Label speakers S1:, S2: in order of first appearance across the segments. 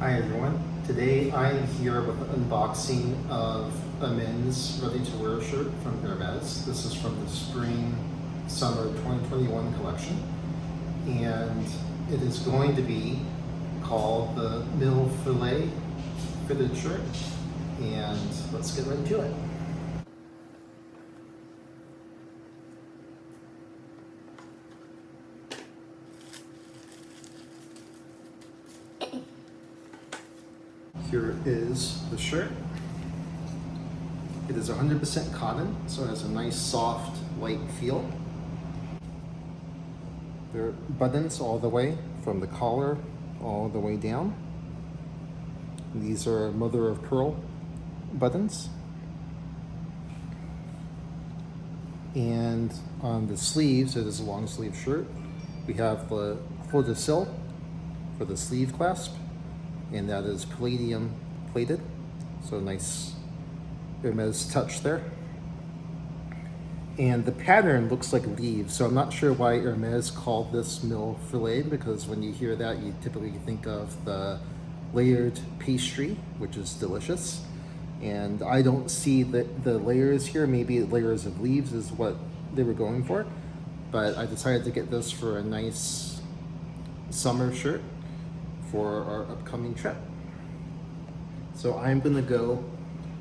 S1: Hi everyone, today I'm here with an unboxing of a men's ready-to-wear shirt from Hermès. This is from the Spring/Summer 2021 collection, and it is going to be called the Mille Feuille fitted shirt, and let's get right into it. Here is the shirt. It is 100% cotton, so it has a nice soft, light feel. There are buttons all the way from the collar all the way down. These are mother of pearl buttons. And on the sleeves, it is a long sleeve shirt. We have the fleur de sel for the sleeve clasp, and that is palladium plated, so nice Hermès touch there. And the pattern looks like leaves, so I'm not sure why Hermès called this Mille Feuille, because when you hear that, you typically think of the layered pastry, which is delicious. And I don't see the layers here. Maybe layers of leaves is what they were going for, but I decided to get this for a nice summer shirt for our upcoming trip. So I'm gonna go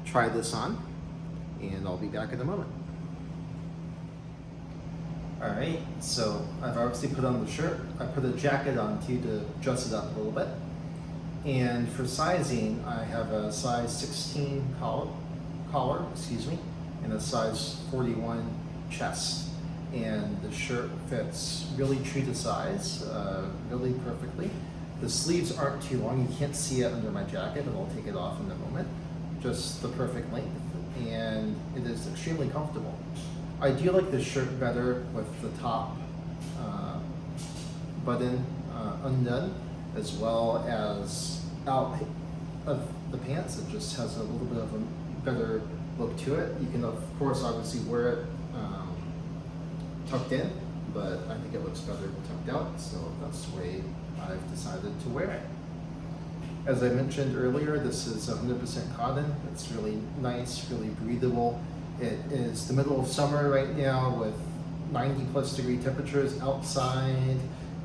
S1: try this on, and I'll be back in a moment. All right, so I've obviously put on the shirt. I put a jacket on too to dress it up a little bit. And for sizing, I have a size 16 collar, and a size 41 chest. And the shirt fits really true to size, really perfectly. The sleeves aren't too long. You can't see it under my jacket, and I'll take it off in a moment. Just the perfect length, and it is extremely comfortable. I do like this shirt better with the top button undone, as well as out of the pants. It just has a little bit of a better look to it. You can, of course, obviously wear it tucked in, but I think it looks better tucked out, so that's the way I've decided to wear it. As I mentioned earlier, this is 100% cotton. It's really nice, really breathable. It is the middle of summer right now with 90+ degree temperatures outside,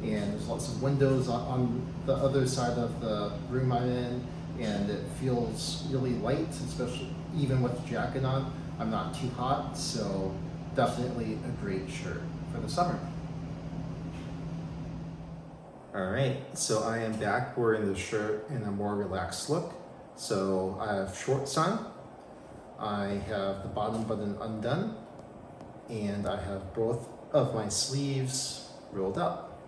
S1: and there's lots of windows on the other side of the room I'm in, and it feels really light, especially even with the jacket on. I'm not too hot, so definitely a great shirt for the summer. All right, so I am back wearing the shirt in a more relaxed look. So I have shorts on, I have the bottom button undone, and I have both of my sleeves rolled up.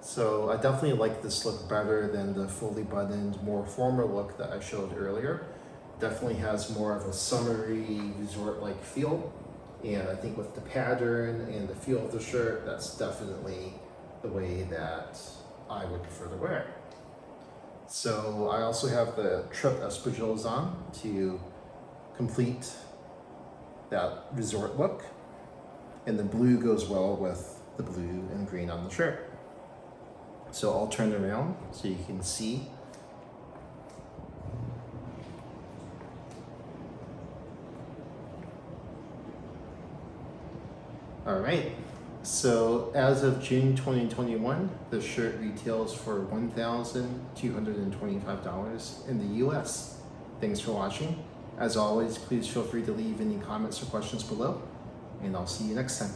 S1: So I definitely like this look better than the fully buttoned, more formal look that I showed earlier. Definitely has more of a summery, resort-like feel. And I think with the pattern and the feel of the shirt, that's definitely the way that I would prefer to wear it. So I also have the trip espadrilles on to complete that resort look. And the blue goes well with the blue and green on the shirt. So I'll turn around so you can see. All right, so as of June 2021, the shirt retails for $1,225 in the US. Thanks for watching. As always, please feel free to leave any comments or questions below, and I'll see you next time.